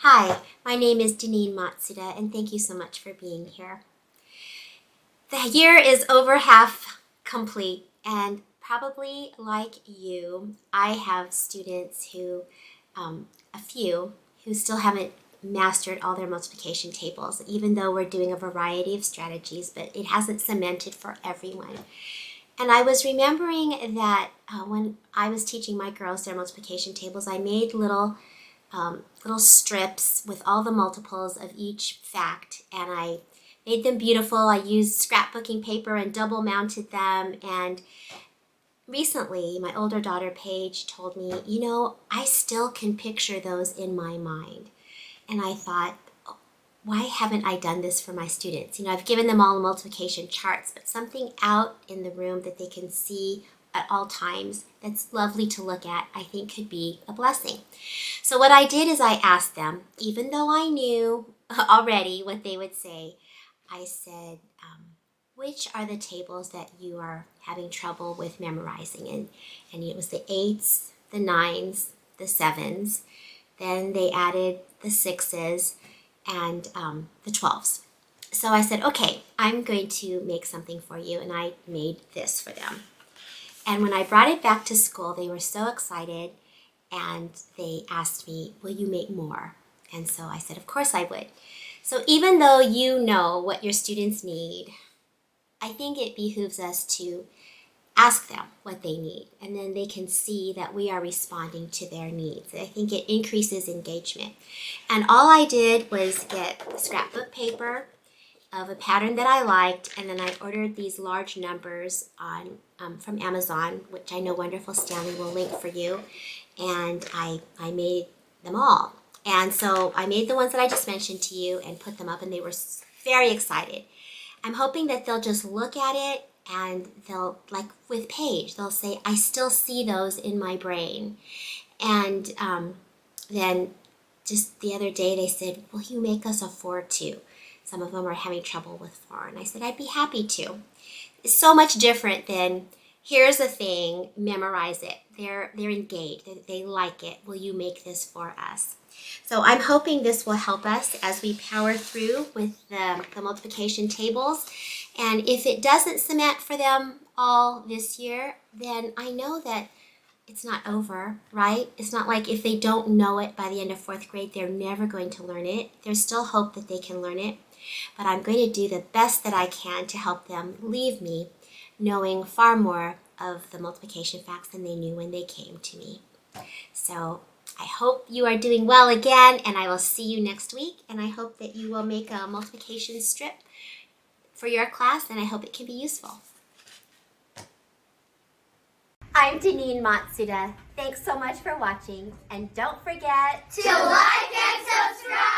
Hi, my name is Matsuda, and thank you so much for being here. The year is over half complete, and probably like you, I have students a few, who still haven't mastered all their multiplication tables, even though we're doing a variety of strategies, but it hasn't cemented for everyone. And I was remembering that when I was teaching my girls their multiplication tables, I made little strips with all the multiples of each fact, and I made them beautiful. I used scrapbooking paper and double mounted them, and recently my older daughter Paige told me, I still can picture those in my mind. And I thought, why haven't I done this for my students? I've given them all the multiplication charts, but something out in the room that they can see at all times that's lovely to look at, I think could be a blessing. So what I did is I asked them, even though I knew already what they would say, I said, which are the tables that you are having trouble with memorizing? And it was the 8s, the 9s, the 7s. Then they added the 6s and the 12s. So I said, okay, I'm going to make something for you, and I made this for them. And when I brought it back to school, they were so excited, and they asked me, will you make more? And so I said, of course I would. So even though you know what your students need, I think it behooves us to ask them what they need, and then they can see that we are responding to their needs. I think it increases engagement. And all I did was get scrapbook paper of a pattern that I liked, and then I ordered these large numbers from Amazon, which I know Wonderful Stanley will link for you, and I made them all. And so I made the ones that I just mentioned to you and put them up, and they were very excited. I'm hoping that they'll just look at it, and they'll, like with Paige, they'll say, I still see those in my brain. And then just the other day they said, will you make us a 4 too? Some of them are having trouble with 4. And I said, I'd be happy to. It's so much different than, here's a thing, memorize it. They're engaged. They like it. Will you make this for us? So I'm hoping this will help us as we power through with the multiplication tables. And if it doesn't cement for them all this year, then I know that it's not over, right? It's not like if they don't know it by the end of 4th grade, they're never going to learn it. There's still hope that they can learn it. But I'm going to do the best that I can to help them leave me knowing far more of the multiplication facts than they knew when they came to me. So I hope you are doing well again, and I will see you next week. And I hope that you will make a multiplication strip for your class, and I hope it can be useful. I'm Matsuda. Thanks so much for watching, and don't forget to like and subscribe!